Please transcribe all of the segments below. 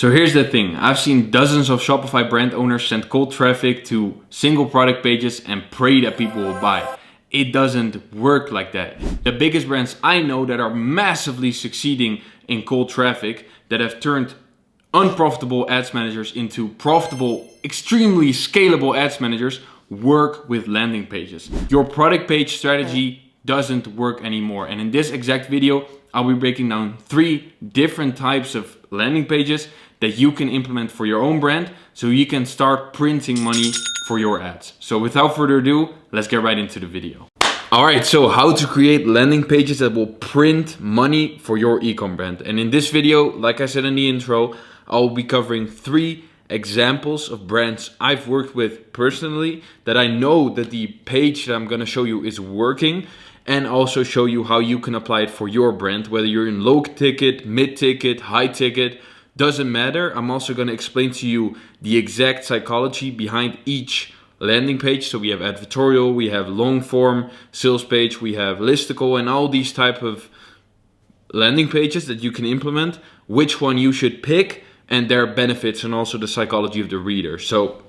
So here's the thing, I've seen dozens of Shopify brand owners send cold traffic to single product pages and pray that people will buy. It doesn't work like that. The biggest brands I know that are massively succeeding in cold traffic, that have turned unprofitable ads managers into profitable, extremely scalable ads managers, work with landing pages. Your product page strategy doesn't work anymore. And in this exact video, I'll be breaking down 3 different types of landing pages that you can implement for your own brand so you can start printing money for your ads. So without further ado, let's get right into the video. Alright, so how to create landing pages that will print money for your e-com brand. And in this video, like I said in the intro, I'll be covering 3 examples of brands I've worked with personally that I know that the page that I'm gonna show you is working, and also show you how you can apply it for your brand, whether you're in low ticket, mid ticket, high ticket, doesn't matter. I'm also gonna explain to you the exact psychology behind each landing page. So we have Advertorial, we have long form sales page, we have Listicle, and all these type of landing pages that you can implement, which one you should pick, and their benefits, and also the psychology of the reader. So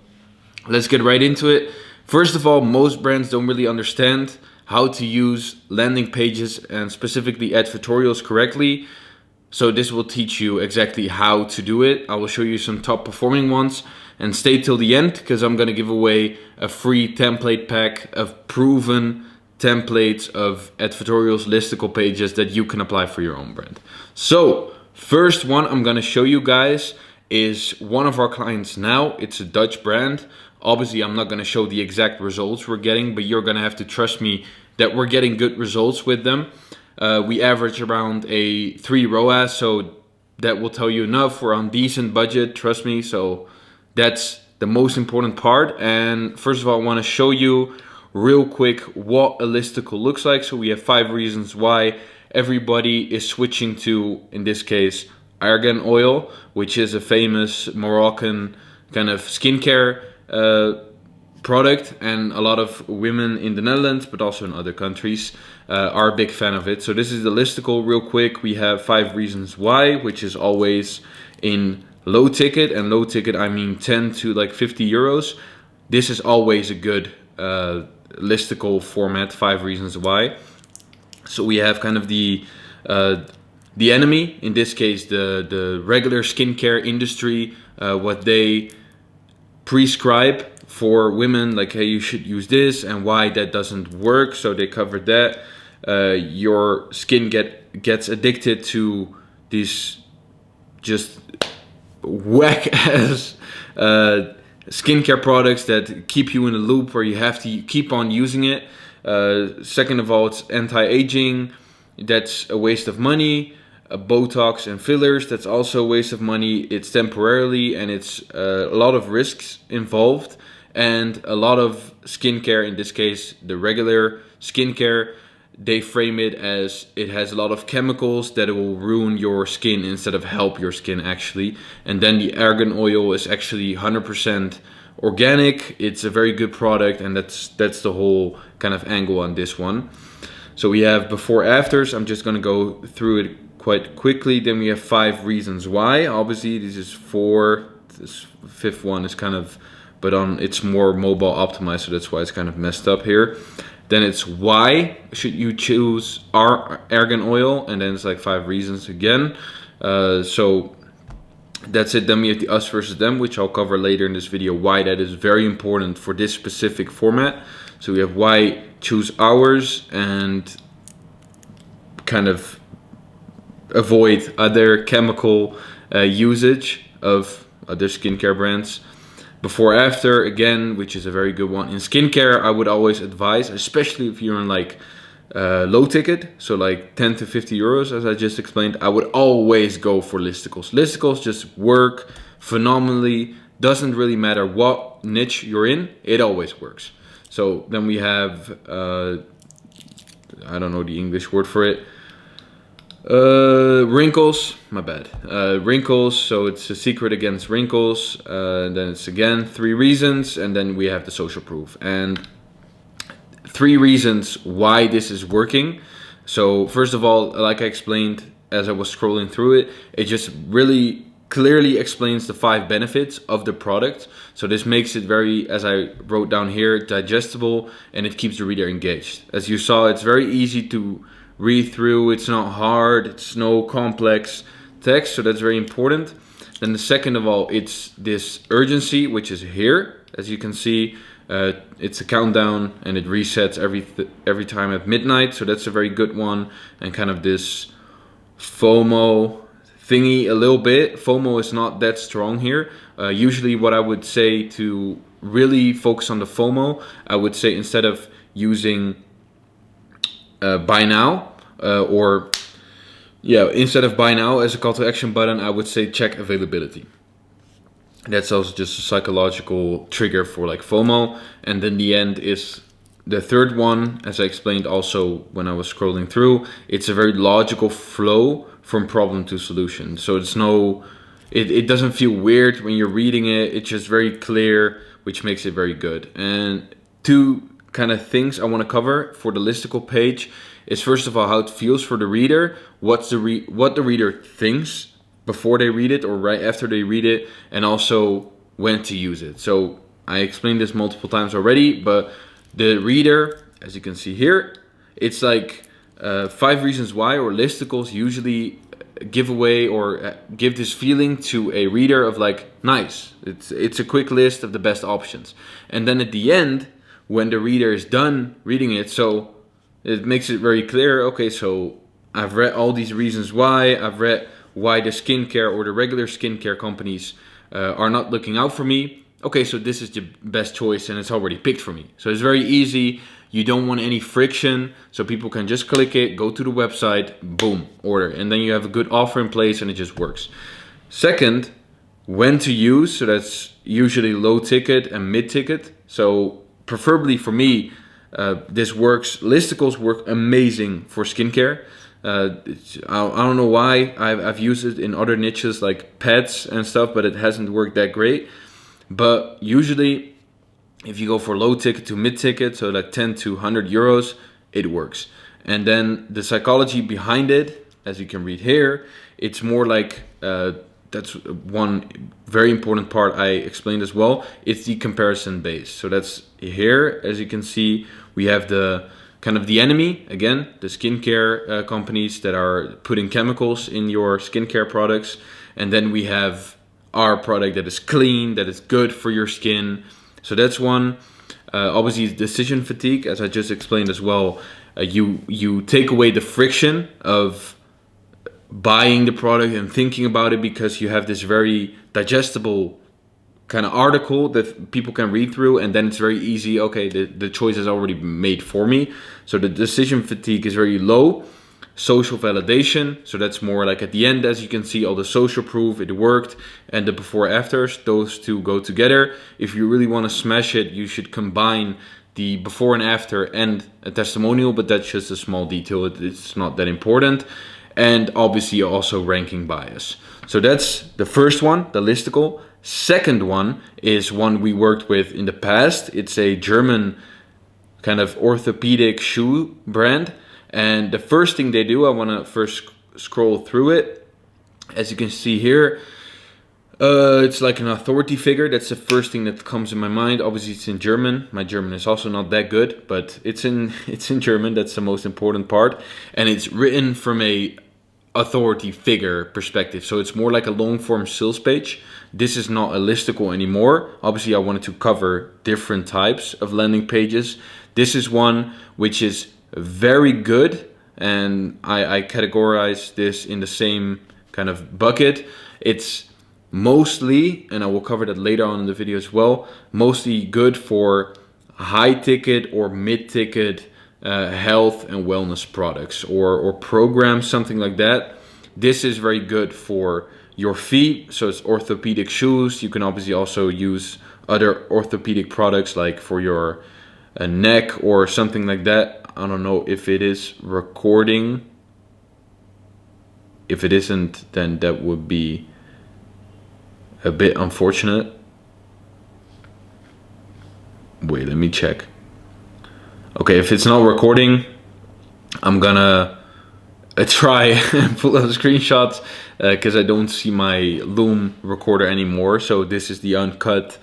let's get right into it. First of all, most brands don't really understand how to use landing pages and specifically advertorials correctly. So this will teach you exactly how to do it. I will show you some top performing ones, and stay till the end because I'm gonna give away a free template pack of proven templates of advertorials, listicle pages that you can apply for your own brand. So first one I'm gonna show you guys is one of our clients now. It's a Dutch brand. Obviously, I'm not gonna show the exact results we're getting, but you're gonna have to trust me that we're getting good results with them. We average around a 3 ROAS, so that will tell you enough. We're on decent budget, trust me. So that's the most important part. And first of all, I wanna show you real quick what a listicle looks like. So we have 5 reasons why everybody is switching to, in this case, argan oil, which is a famous Moroccan kind of skincare product, and a lot of women in the Netherlands, but also in other countries, are a big fan of it. So this is the listicle real quick. We have 5 reasons why, which is always in low ticket, and low ticket I mean 10 to like 50 euros. This is always a good listicle format, 5 reasons why. So we have kind of the enemy, in this case the regular skincare industry, what they prescribe for women, like, hey, you should use this, and why that doesn't work. So they covered that. Your skin gets addicted to these just whack ass skincare products that keep you in a loop where you have to keep on using it. Second of all, it's anti-aging. That's a waste of money. Botox and fillers, that's also a waste of money. It's temporarily, and it's a lot of risks involved, and a lot of skincare, in this case the regular skincare, they frame it as it has a lot of chemicals that it will ruin your skin instead of help your skin actually. And then the argan oil is actually 100% organic. It's a very good product, and that's the whole kind of angle on this one. So we have before afters. I'm just going to go through it quite quickly. Then we have 5 reasons why. Obviously this is 4. This 5th one is kind of, but it's more mobile optimized, so that's why it's kind of messed up here. Then it's why should you choose argan oil, and then it's like 5 reasons again. So that's it. Then we have the us versus them, which I'll cover later in this video, why that is very important for this specific format. So we have why choose ours, and kind of avoid other chemical usage of other skincare brands. Before after, again, which is a very good one. In skincare, I would always advise, especially if you're in like low ticket, so like 10 to 50 euros, as I just explained, I would always go for listicles. Listicles just work phenomenally. Doesn't really matter what niche you're in, it always works. So then we have, I don't know the English word for it. Wrinkles, my bad. Wrinkles, so it's a secret against wrinkles. Then it's again 3 reasons, and then we have the social proof. And 3 reasons why this is working. So first of all, like I explained as I was scrolling through it, it just really clearly explains the 5 benefits of the product. So this makes it very, as I wrote down here, digestible, and it keeps the reader engaged. As you saw, it's very easy to read through. It's not hard. It's no complex text. So that's very important. Then the second of all, it's this urgency, which is here. As you can see, it's a countdown and it resets every time at midnight. So that's a very good one. And kind of this FOMO thingy a little bit. FOMO is not that strong here. Usually what I would say to really focus on the FOMO, I would say instead of using buy now instead of buy now as a call to action button, I would say check availability. That's also just a psychological trigger for like FOMO. And then the end is the third one, as I explained also when I was scrolling through. It's a very logical flow from problem to solution. So it doesn't feel weird when you're reading it. It's just very clear, which makes it very good. And 2 kind of things I want to cover for the Listicle page is, first of all, how it feels for the reader, what the reader thinks before they read it or right after they read it, and also when to use it. So I explained this multiple times already, but the reader, as you can see here, it's like 5 reasons why, or listicles usually give away or give this feeling to a reader of like, nice, it's a quick list of the best options. And then at the end, when the reader is done reading it, so it makes it very clear, okay, so I've read all these reasons why, I've read why the skincare or the regular skincare companies are not looking out for me. Okay, so this is the best choice and it's already picked for me. So it's very easy. You don't want any friction, so people can just click it, go to the website, boom, order. And then you have a good offer in place and it just works. Second, when to use. So that's usually low ticket and mid ticket. So preferably for me, this works. Listicles work amazing for skincare. I don't know why. I've used it in other niches like pets and stuff, but it hasn't worked that great. But usually, if you go for low ticket to mid ticket, so like 10 to 100 euros, it works. And then the psychology behind it, as you can read here, it's more like, that's one very important part I explained as well. It's the comparison base. So that's here, as you can see, we have the kind of the enemy, again, the skincare companies that are putting chemicals in your skincare products. And then we have our product that is clean, that is good for your skin. So that's one. Obviously, decision fatigue, as I just explained as well. You take away the friction of buying the product and thinking about it because you have this very digestible kind of article that people can read through, and then it's very easy. Okay, the choice is already made for me. So the decision fatigue is very low. Social validation, so that's more like at the end, as you can see, all the social proof, it worked, and the before afters, those two go together. If you really want to smash it, you should combine the before and after and a testimonial, but that's just a small detail. It's not that important. And obviously also ranking bias. So that's the first one, the Listicle. Second one is one we worked with in the past. It's a German kind of orthopedic shoe brand. And the first thing they do, I want to first scroll through it. As you can see here, it's like an authority figure. That's the first thing that comes in my mind. Obviously, it's in German. My German is also not that good, but it's in German. That's the most important part. And it's written from a authority figure perspective. So it's more like a long form sales page. This is not a Listicle anymore. Obviously, I wanted to cover different types of landing pages. This is one which is very good, and I categorize this in the same kind of bucket. It's mostly, and I will cover that later on in the video as well, mostly good for high ticket or mid ticket health and wellness products or programs, something like that. This is very good for your feet, so it's orthopedic shoes. You can obviously also use other orthopedic products like for your neck or something like that. I don't know if it is recording. If it isn't, then that would be a bit unfortunate. Wait, let me check. Okay, if it's not recording, I'm gonna try and pull out screenshots because I don't see my Loom recorder anymore. So this is the uncut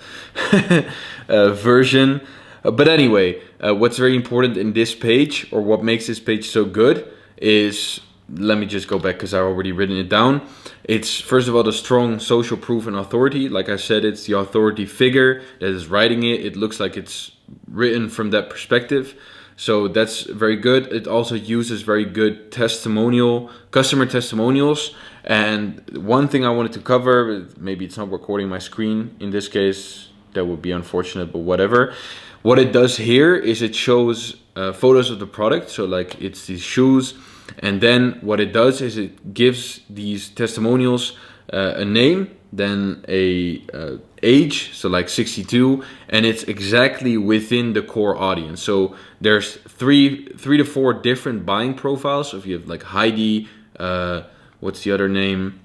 version. But anyway, what's very important in this page, or what makes this page so good, is, let me just go back because I've already written it down. It's first of all the strong social proof and authority. Like I said, it's the authority figure that is writing it. It looks like it's written from that perspective. So that's very good. It also uses very good customer testimonials. And one thing I wanted to cover, maybe it's not recording my screen in this case, that would be unfortunate, but whatever. What it does here is it shows photos of the product. So like it's these shoes. And then what it does is it gives these testimonials a name, then a age, so like 62, and it's exactly within the core audience. So there's three to four different buying profiles. So if you have like Heidi, what's the other name?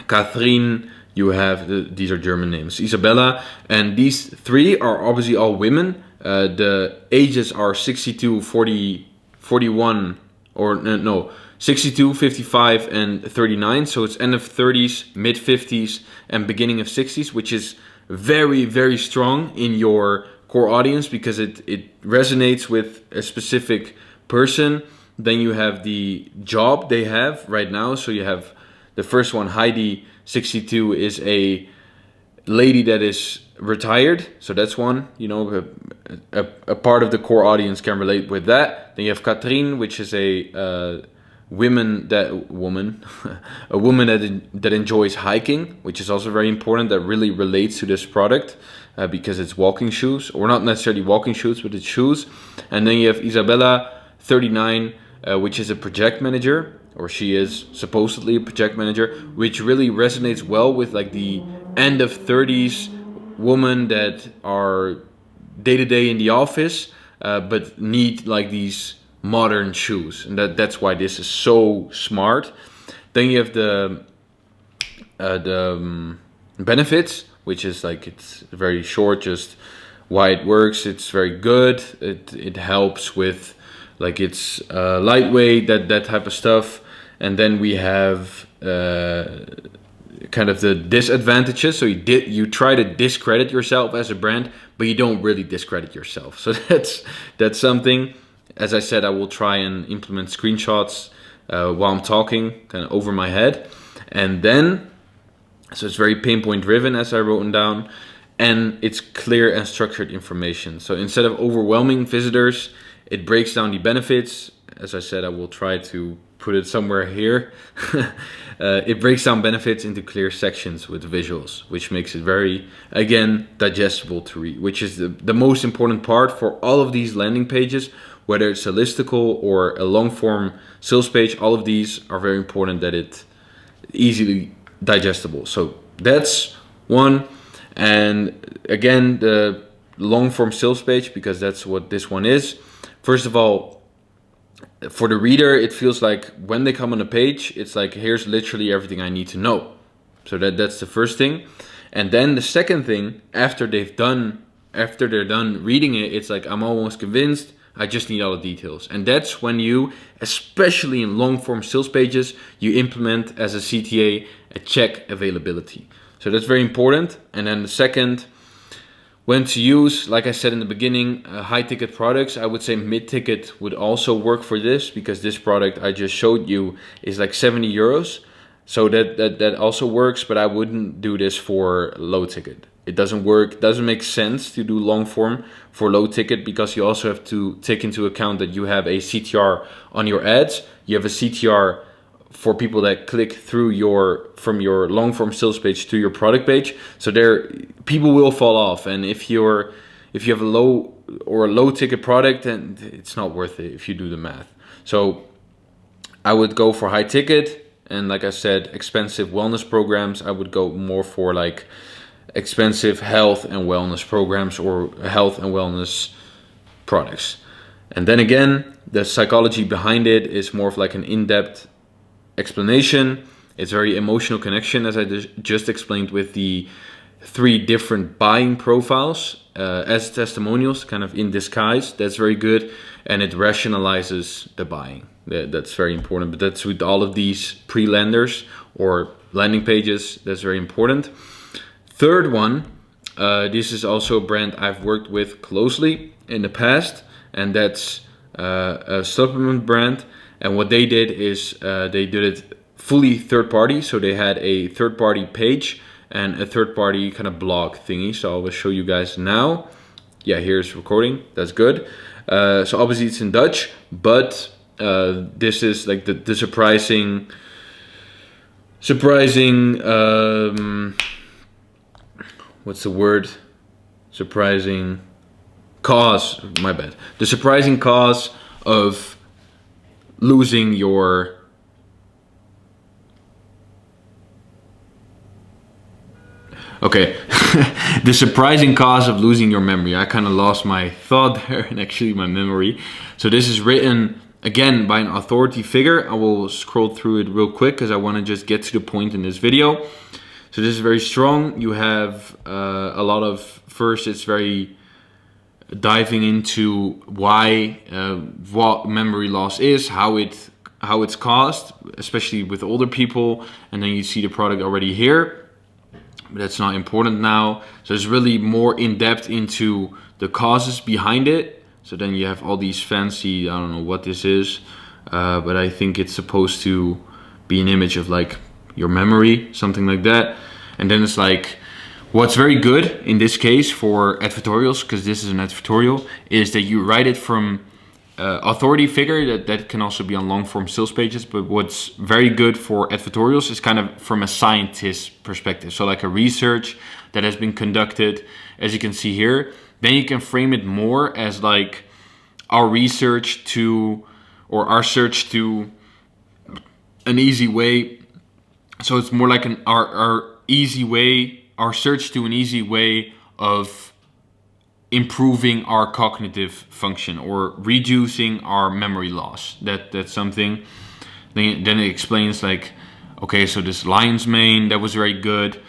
Catherine, you have, these are German names, Isabella, and these three are obviously all women. The ages are 62, 40, 41, or no, 62, 55, and 39. So it's end of 30s, mid 50s, and beginning of 60s, which is very, very strong in your core audience because it resonates with a specific person. Then you have the job they have right now. So you have the first one, Heidi, 62, is a lady that is retired. So that's one, a part of the core audience can relate with that. Then you have Catherine, which is a woman that enjoys hiking, which is also very important. That really relates to this product because it's walking shoes, or not necessarily walking shoes, but it's shoes. And then you have Isabella, 39, which is a project manager, or she is supposedly a project manager, which really resonates well with like the end of 30s women that are day-to-day in the office, but need like these modern shoes, and that's why this is so smart. Then you have the benefits, which is like, it's very short, just why it works. It's very good. It helps with like, it's lightweight, that type of stuff. And then we have kind of the disadvantages. So you try to discredit yourself as a brand, but you don't really discredit yourself. So that's something. As I said, I will try and implement screenshots while I'm talking, kind of over my head. And then, so it's very pinpoint driven, as I wrote down, and it's clear and structured information. So instead of overwhelming visitors, it breaks down the benefits. As I said, I will try to put it somewhere here. It breaks down benefits into clear sections with visuals, which makes it very, again, digestible to read, which is the most important part for all of these landing pages, whether it's a listicle or a long form sales page. All of these are very important that it's easily digestible. So that's one. And again, the long form sales page, because that's what this one is. First of all, for the reader, it feels like when they come on a page, it's like, here's literally everything I need to know. So that's the first thing. And then the second thing, after they're done reading it, it's like, I'm almost convinced, I just need all the details. And that's when you, especially in long form sales pages, you implement as a CTA a check availability. So that's very important. And then the second, when to use, like I said in the beginning, high ticket products, I would say mid ticket would also work for this, because this product I just showed you is like 70 euros. So that also works, but I wouldn't do this for low ticket. It doesn't work, doesn't make sense to do long form for low ticket, because you also have to take into account that you have a CTR on your ads. You have a CTR for people that click through from your long form sales page to your product page. So there, people will fall off. And if you have a low ticket product, then it's not worth it if you do the math. So I would go for high ticket. And like I said, expensive wellness programs, I would go more for like expensive health and wellness programs or health and wellness products. And then again, the psychology behind it is more of like an in-depth explanation. It's very emotional connection, as I just explained with the 3 different buying profiles as testimonials, kind of in disguise. That's very good, and it rationalizes the buying. That's very important, but that's with all of these pre-landers or landing pages. That's very important. Third one, this is also a brand I've worked with closely in the past, and that's a supplement brand. And what they did is they did it fully third party. So they had a third party page and a third party kind of blog thingy. So I will show you guys now. Yeah, here's recording. That's good. So obviously it's in Dutch, but this is like the surprising what's the word? Surprising cause, my bad. The surprising cause of losing your the surprising cause of losing your memory. I kind of lost my thought there and actually my memory. So this is written again by an authority figure. I will scroll through it real quick because I want to just get to the point in this video. So this is very strong. You have a lot of, first it's very diving into why, what memory loss is, how it's caused, especially with older people. And then you see the product already here. But that's not important now. So it's really more in depth into the causes behind it. So then you have all these fancy, I don't know what this is, but I think it's supposed to be an image of like your memory, something like that. And then it's like, what's very good in this case for advertorials, because this is an advertorial, is that you write it from authority figure. That can also be on long form sales pages, but what's very good for advertorials is kind of from a scientist perspective. So like a research that has been conducted, as you can see here. Then you can frame it more as like our research to, or our search to an easy way. So it's more like our easy way, our search to an easy way of improving our cognitive function or reducing our memory loss. That's something. Then it explains like, okay, so this lion's mane, that was very good.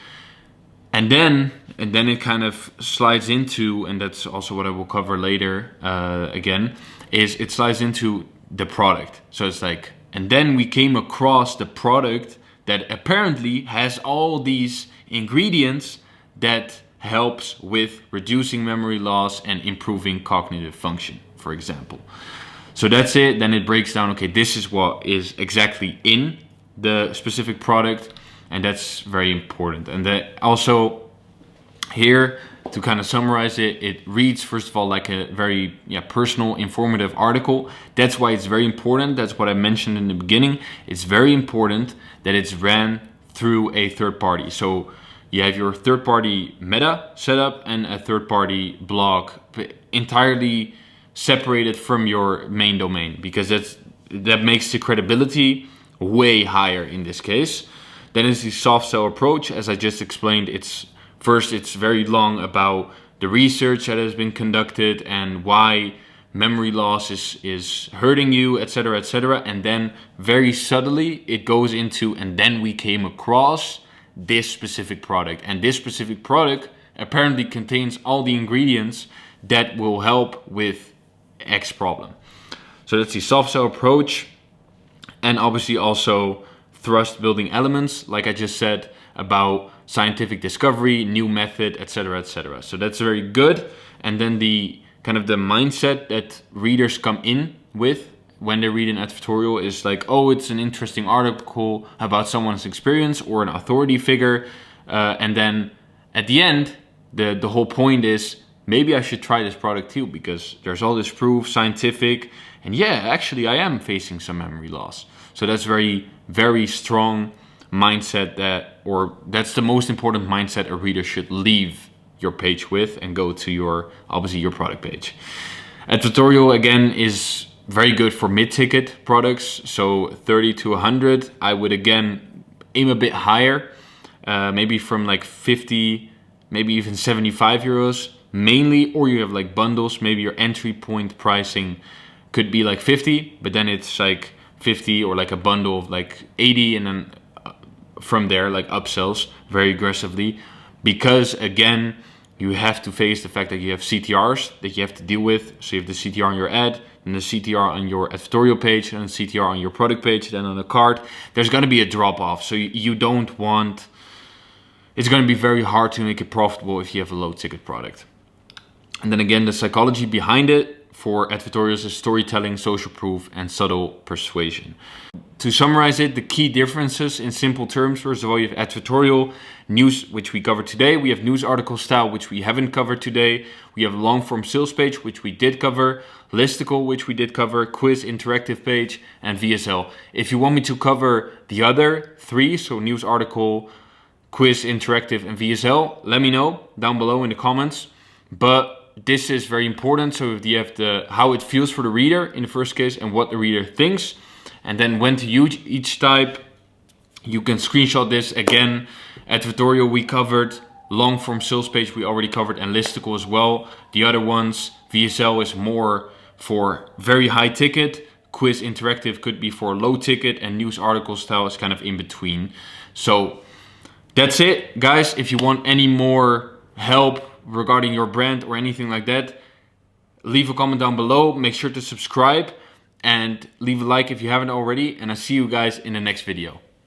And then it kind of slides into, and that's also what I will cover later again, is it slides into the product. So it's like, and then we came across the product that apparently has all these ingredients that helps with reducing memory loss and improving cognitive function, for example. So that's it. Then it breaks down, okay, this is what is exactly in the specific product, and that's very important. And that also here, to kind of summarize it, it reads first of all like a very personal, informative article. That's why it's very important. That's what I mentioned in the beginning. It's very important that it's ran through a third party. So you have your third party meta setup and a third party blog entirely separated from your main domain, because that makes the credibility way higher in this case. Then it's the soft sell approach. As I just explained, it's very long about the research that has been conducted and why memory loss is hurting you, etc., etc. And then very subtly it goes into, and then we came across this specific product. And this specific product apparently contains all the ingredients that will help with X problem. So that's the soft sell approach. And obviously also thrust building elements, like I just said, about scientific discovery, new method, etc., etc. So that's very good. And then the kind of the mindset that readers come in with when they read an advertorial is like, oh, it's an interesting article about someone's experience or an authority figure. And then at the end, the whole point is, maybe I should try this product too, because there's all this proof, scientific, and yeah, actually I am facing some memory loss. So that's very, very strong mindset that's the most important mindset a reader should leave your page with and go to obviously your product page. Advertorial again is very good for mid-ticket products. So 30 to 100, I would again aim a bit higher, maybe from like 50, maybe even 75 euros mainly, or you have like bundles, maybe your entry point pricing could be like 50, but then it's like 50 or like a bundle of like 80, and then from there like upsells very aggressively, because again you have to face the fact that you have CTRs that you have to deal with. So you have the CTR on your ad, and the CTR on your advertorial page, and the CTR on your product page, then on the cart. There's going to be a drop off. So you don't want, it's going to be very hard to make it profitable if you have a low ticket product. And then again, the psychology behind it for advertorials is storytelling, social proof, and subtle persuasion. To summarize it, the key differences in simple terms: first of all, you have advertorial, news, which we covered today. We have news article style, which we haven't covered today. We have long form sales page, which we did cover. Listicle, which we did cover. Quiz, interactive page, and VSL. If you want me to cover the other three, so news article, quiz, interactive, and VSL, let me know down below in the comments. But this is very important. So you have the how it feels for the reader in the first case and what the reader thinks. And then when to use each type, you can screenshot this. Again, advertorial we covered, long form sales page we already covered, and listicle as well. The other ones, VSL is more for very high ticket. Quiz interactive could be for low ticket, and news article style is kind of in between. So that's it, guys. If you want any more help regarding your brand or anything like that, leave a comment down below. Make sure to subscribe and leave a like if you haven't already. And I'll see you guys in the next video.